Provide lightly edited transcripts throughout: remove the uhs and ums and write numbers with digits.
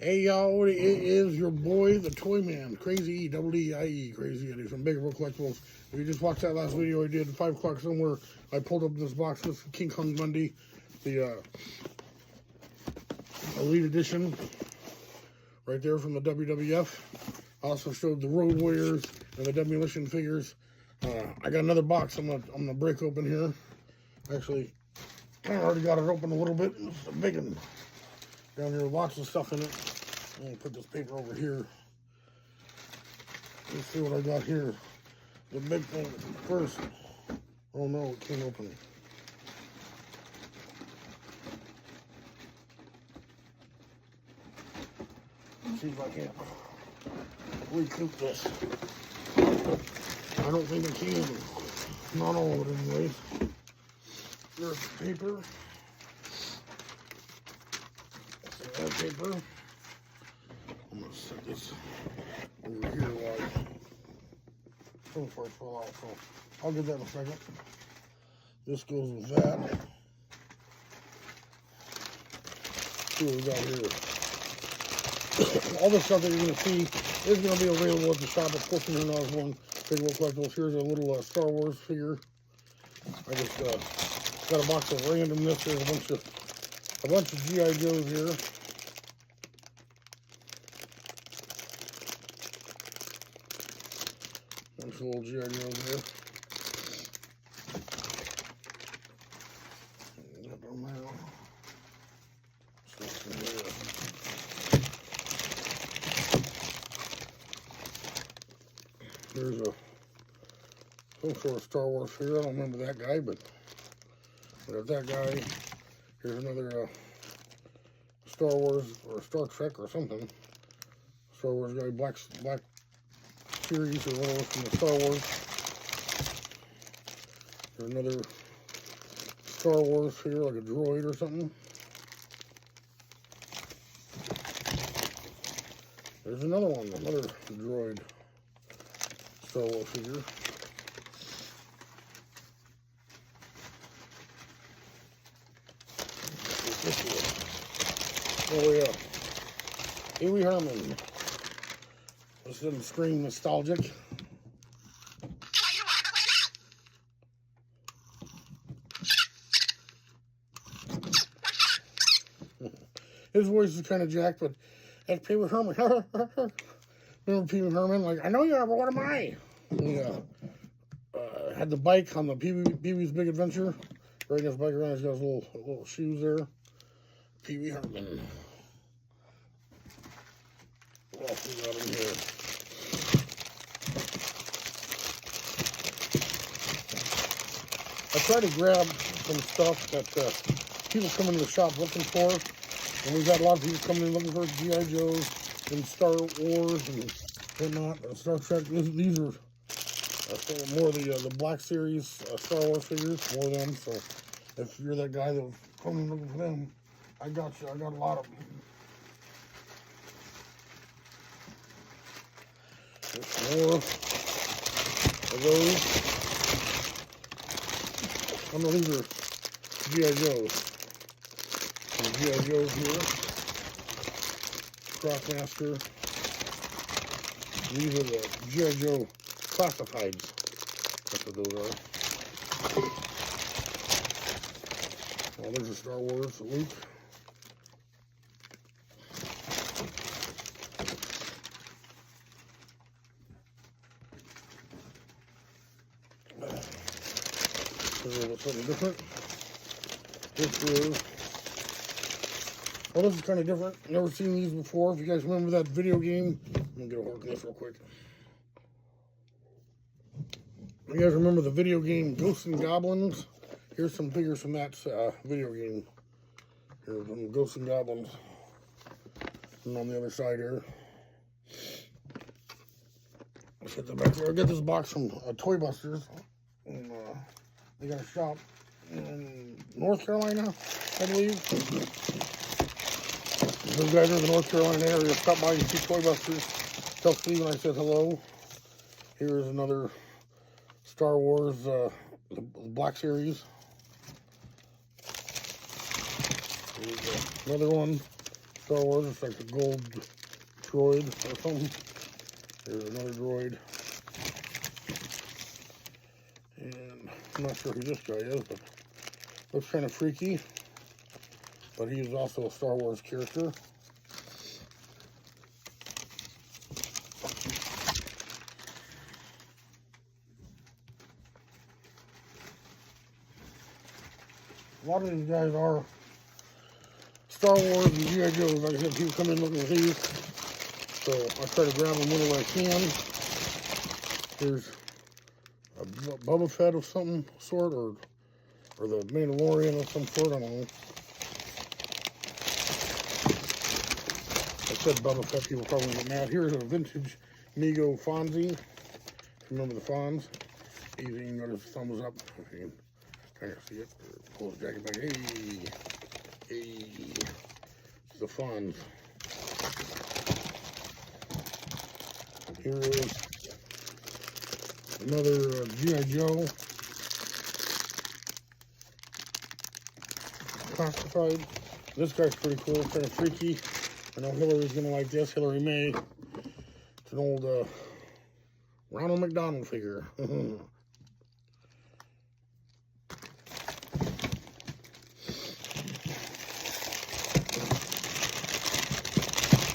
Hey y'all, it is your boy, the Toy Man, Crazy E, Crazy Eddie from Bigger Boat Collectibles. If you just watched that last video I did at 5 o'clock somewhere, I pulled up this box. This is King Kong Bundy, the Elite Edition, right there from the WWF. I also showed the Road Warriors and the Demolition figures. I got another box I'm gonna break open here. Actually, I already got it open a little bit. It's a big one. Down here, lots of stuff in it. I'm gonna put this paper over here. Let's see what I got here. The big thing first. Oh no, it can't open. Let's see if I can recoup this. I don't think I can. Not all of it anyways. There's the paper. That paper. I'm gonna set this over here while so far fell out. So I'll get that in a second. This goes with that. See what we got here. All the stuff that you're gonna see is gonna be available at the shop at $14.01 Bigger Boat Collectibles. Here's a little Star Wars figure. I just got a box of randomness. There's a bunch of GI Joes here. Bunch of little GI Joes here. Got them now. There's some sort of Star Wars figure. I don't remember that guy, but there's that guy. Here's another Star Wars or Star Trek or something. Star Wars guy, Black Series or whatever from the Star Wars. There's another Star Wars figure, like a droid or something. There's another one, another droid Star Wars figure. Oh yeah, Pee Wee Herman. This doesn't scream nostalgic. His voice is kind of jacked, but that's Pee Wee Herman. Remember Pee Wee Herman? Like, I know you are, but what am I? He had the bike on the Pee Wee's Big Adventure. Riding his bike around, he's got his little shoes there. Pee Wee Herman. What else we got in here? I try to grab some stuff that people come into the shop looking for. And we've got a lot of people coming in looking for G.I. Joes and Star Wars and whatnot. Star Trek. These are more of the Black Series Star Wars figures. More of them. So if you're that guy that was coming looking for them, I got you. I got a lot of them. There's more of those. I know these are G.I. Joes. Some G.I. Joes here. Crossmaster. These are the G.I. Joe classifieds. That's what those are. Oh, there's a Star Wars Luke. This is a little something different. This is kind of different. Never seen these before. If you guys remember that video game, I'm gonna get a hold of this real quick. You guys remember the video game Ghosts and Goblins? Here's some figures from that video game. Here's some Ghosts and Goblins. And on the other side here. Let's get them back there. I got this box from Toy Busters. And, they got a shop in North Carolina, I believe. Those guys are in the North Carolina area. Stop by and see Toy Busters. Tell Steven I said hello. Here's another Star Wars, the Black Series. Another one. Star Wars. It's like a gold droid or something. There's another droid. And I'm not sure who this guy is, but looks kind of freaky. But he is also a Star Wars character. A lot of these guys are Star Wars and G.I. Joe. Like I said, people come in looking for these. So I try to grab them whenever I can. There's a Boba Fett of some sort, or the Mandalorian of some sort, I don't know. I said Boba Fett, people probably get mad. Here's a vintage Mego Fonzie. Remember the Fonz? Easy, you can go to thumbs up. If you can kind of see it. Pull the jacket back. Hey. It's the Fonz. Here is another G.I. Joe classified. This guy's pretty cool, kind of freaky. I know Hillary's gonna like this. Hillary May. It's an old Ronald McDonald figure.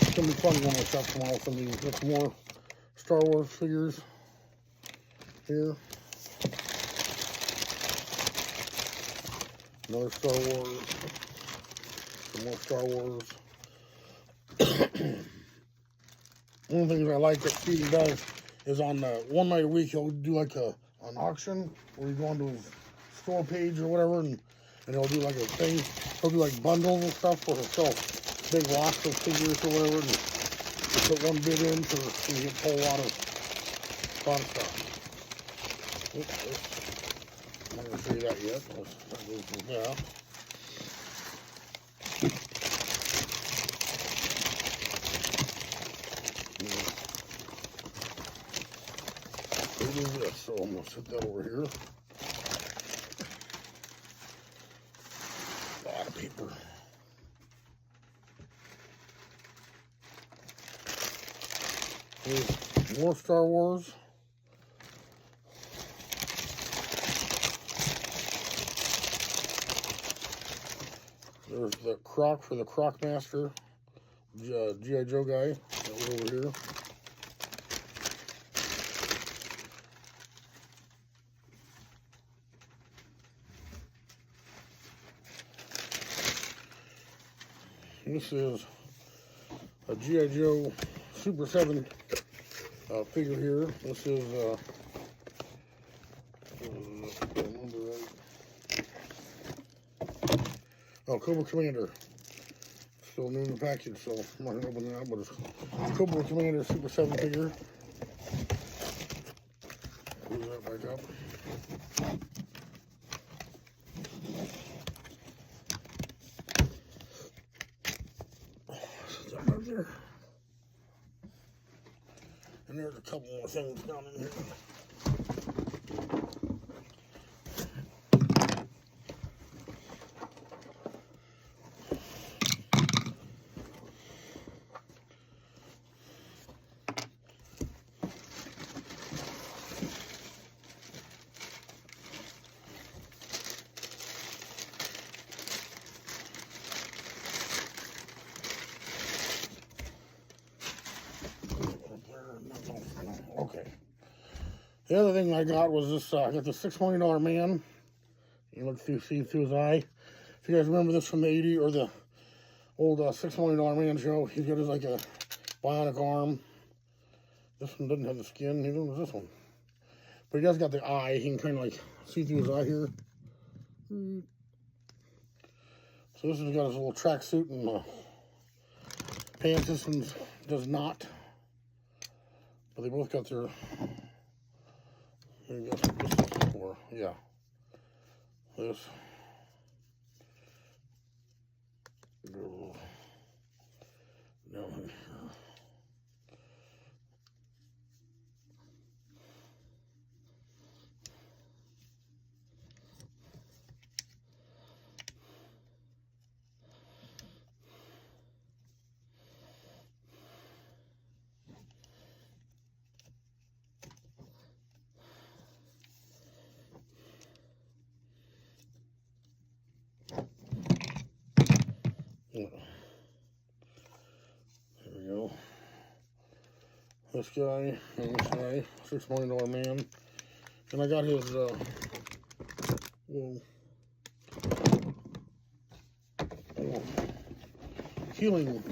It's gonna be fun when I shop tomorrow. Somebody get some more Star Wars figures here. Another Star Wars. Some more Star Wars. One of the things I like that Steven does is on one night a week he'll do like an auction where you go onto his store page or whatever, and he'll do like a thing. He'll do like bundles and stuff where he'll sell big lots of figures or whatever, and you put one bid in so you get a whole lot of stuff. Oops. I'm not going to show you that yet. Yeah. Do this, so I'm going to set that over here. A lot of paper. Here's more Star Wars. There's the Croc for the Croc Master, G.I. Joe guy, that was over here. This is a G.I. Joe Super 7 figure here. This is, Cobra Commander. Still new in the package, so I'm not going to open it out, but it's Cobra Commander Super 7 figure. Move that back up. There. And there's a couple more things down in here. Okay. The other thing I got was this, I got the $6 million man. You look through, see through his eye. If you guys remember this from the 80s, or the old $6 million man show, he's got his, like, a bionic arm. This one doesn't have the skin, neither does this one. But he does got the eye. He can kind of, like, see through his eye here. So this has got his little tracksuit and pants. This one does not. But they both got their, maybe that's what this is for, yeah. This goes down in here. This guy and this guy, $6 million man. And I got his little healing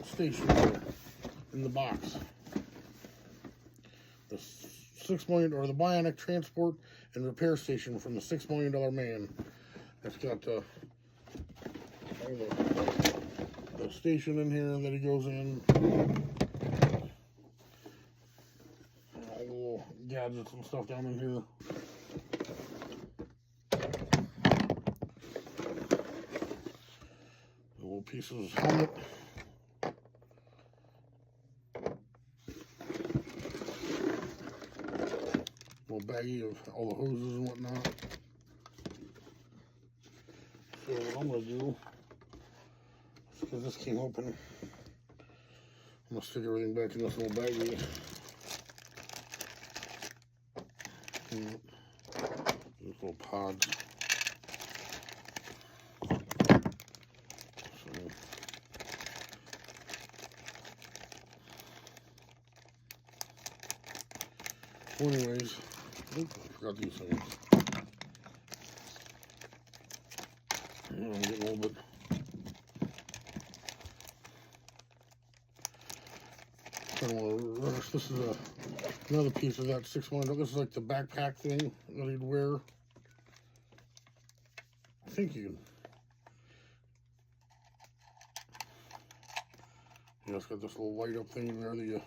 station there in the box. The $6 million, or the Bionic Transport and Repair Station from the $6 Million Man. That's got the station in here that he goes in. All the little gadgets and stuff down in here. The little piece of his helmet. Little baggie of all the hoses and whatnot. So what I'm gonna do, because this came open, I'm gonna stick everything back in this little baggie. These little pods. So anyways, oops, I forgot these things. I'm getting a little bit. I don't want to rush. This is another piece of that $6 million. This is like the backpack thing that he'd wear. I think you can. Yeah, it's got this little light up thing in there that you.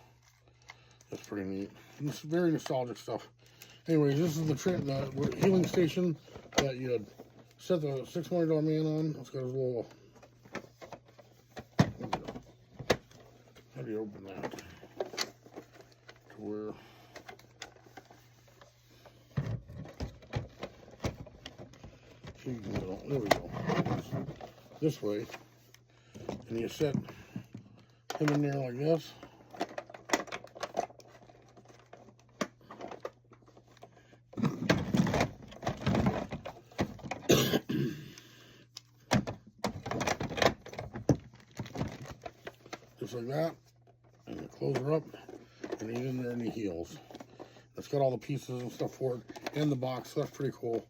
That's pretty neat. And it's very nostalgic stuff. Anyways, this is the healing station that you set the $6 million man on. It's got his little. How do you open that? To where. There we go. This way. And you set him in there like this. Just like that, and you close her up, and he's in there and he heals. It's got all the pieces and stuff for it, and the box, so that's pretty cool.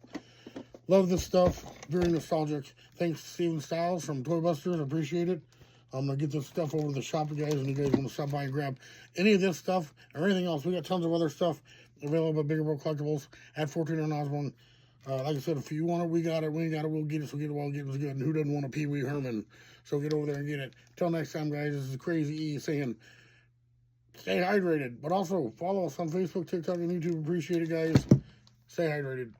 Love this stuff, very nostalgic. Thanks to Steven Styles from Toy Busters, I appreciate it. I'm going to get this stuff over to the shop, guys, and you guys want to stop by and grab any of this stuff or anything else. We got tons of other stuff available at Bigger Boat Collectibles at 14 on Osborne. Like I said, if you want it, we got it. We ain't got it, we'll get it. So get it while getting good. And who doesn't want a Pee Wee Herman? So get over there and get it. Till next time, guys, this is Crazy E saying, stay hydrated. But also, follow us on Facebook, TikTok, and YouTube. Appreciate it, guys. Stay hydrated.